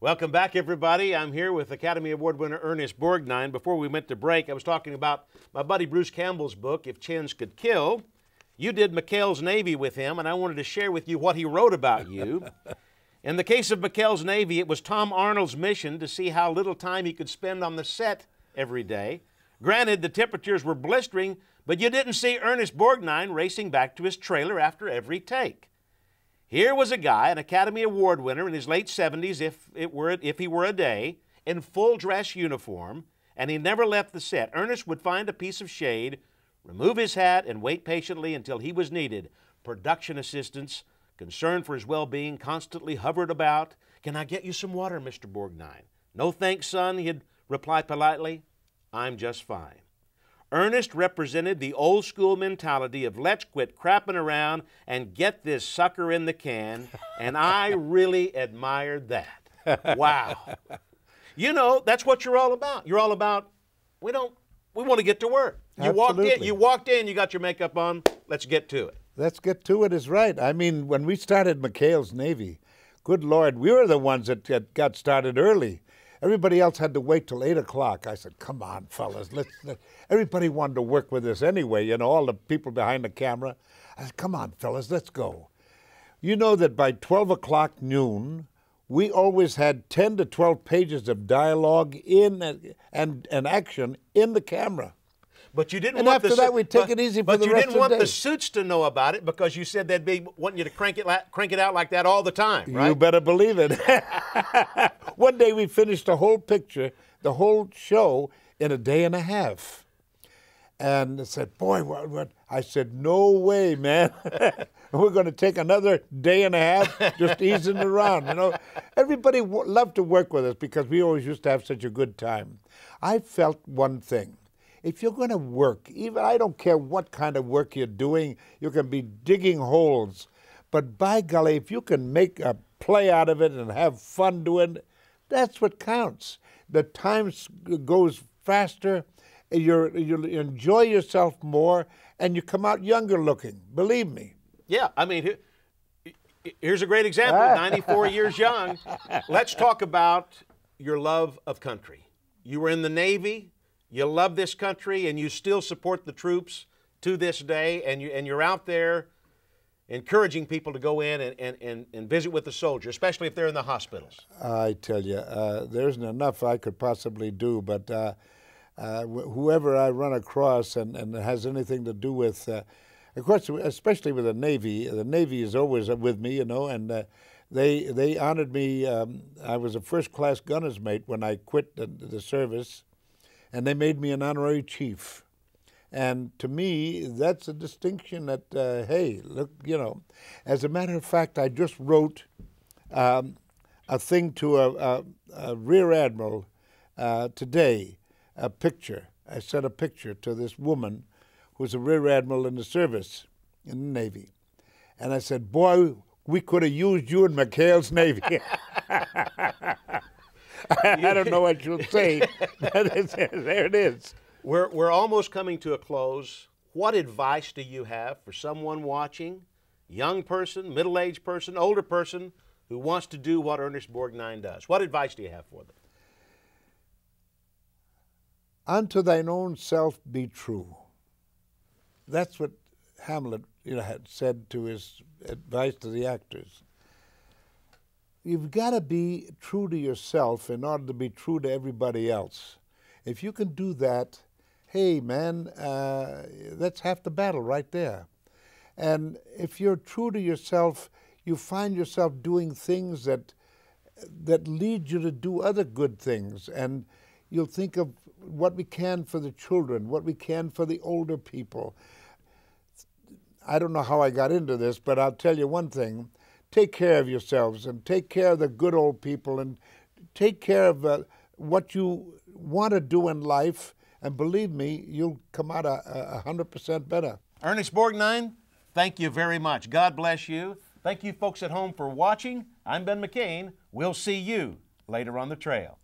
Welcome back, everybody. I'm here with Academy Award winner Ernest Borgnine. Before we went to break, I was talking about my buddy Bruce Campbell's book, If Chins Could Kill. You did McHale's Navy with him, and I wanted to share with you what he wrote about you. In the case of McHale's Navy, it was Tom Arnold's mission to see how little time he could spend on the set every day. Granted, the temperatures were blistering, but you didn't see Ernest Borgnine racing back to his trailer after every take. Here was a guy, an Academy Award winner in his late 70s, if he were a day, in full dress uniform, and he never left the set. Ernest would find a piece of shade, remove his hat, and wait patiently until he was needed. Production assistants, concerned for his well-being, constantly hovered about. "Can I get you some water, Mr. Borgnine?" "No thanks, son," he'd reply politely. "I'm just fine." Ernest represented the old-school mentality of let's quit crapping around and get this sucker in the can, and I really admired that. Wow. You know, that's what you're all about. You're all about, we want to get to work. You walked in, you got your makeup on, let's get to it. Let's get to it is right. I mean, when we started McHale's Navy, good Lord, we were the ones that got started early. Everybody else had to wait till 8 o'clock. I said, come on, fellas. Everybody wanted to work with us anyway, you know, all the people behind the camera. I said, come on, fellas, let's go. You know that by 12 o'clock noon, we always had 10 to 12 pages of dialogue and action in the camera. But you didn't and want after that, we'd take it easy for the rest of the day. But you didn't want the suits to know about it because you said they'd be wanting you to crank it out like that all the time, right? You better believe it. One day we finished the whole picture, the whole show, in a day and a half. And they said, boy, what? I said, no way, man. We're going to take another day and a half just easing around, you know. Everybody loved to work with us because we always used to have such a good time. I felt one thing. If you're going to work, even I don't care what kind of work you're doing, you can be digging holes. But by golly, if you can make a play out of it and have fun doing it, that's what counts. The time goes faster, you enjoy yourself more, and you come out younger looking, believe me. Yeah, I mean, here's a great example, 94 years young. Let's talk about your love of country. You were in the Navy. You love this country, and you still support the troops to this day, and you're out there encouraging people to go in and visit with the soldiers, especially if they're in the hospitals. I tell you, there isn't enough I could possibly do, but whoever I run across and has anything to do with, of course, especially with the Navy is always with me, you know, and they honored me. I was a first-class gunner's mate when I quit the service. And they made me an honorary chief. And to me, that's a distinction that, hey, look, you know. As a matter of fact, I just wrote a thing to a rear admiral today, a picture. I sent a picture to this woman who's a rear admiral in the service, in the Navy. And I said, boy, we could have used you in McHale's Navy. I don't know what you'll say, but there it is. We're almost coming to a close. What advice do you have for someone watching, young person, middle-aged person, older person, who wants to do what Ernest Borgnine does? What advice do you have for them? Unto thine own self be true. That's what Hamlet, you know, had said to his advice to the actors. You've got to be true to yourself in order to be true to everybody else. If you can do that, hey, man, that's half the battle right there. And if you're true to yourself, you find yourself doing things that lead you to do other good things. And you'll think of what we can for the children, what we can for the older people. I don't know how I got into this, but I'll tell you one thing. Take care of yourselves and take care of the good old people and take care of what you want to do in life. And believe me, you'll come out 100% better. Ernest Borgnine, thank you very much. God bless you. Thank you folks at home for watching. I'm Ben McCain. We'll see you later on the trail.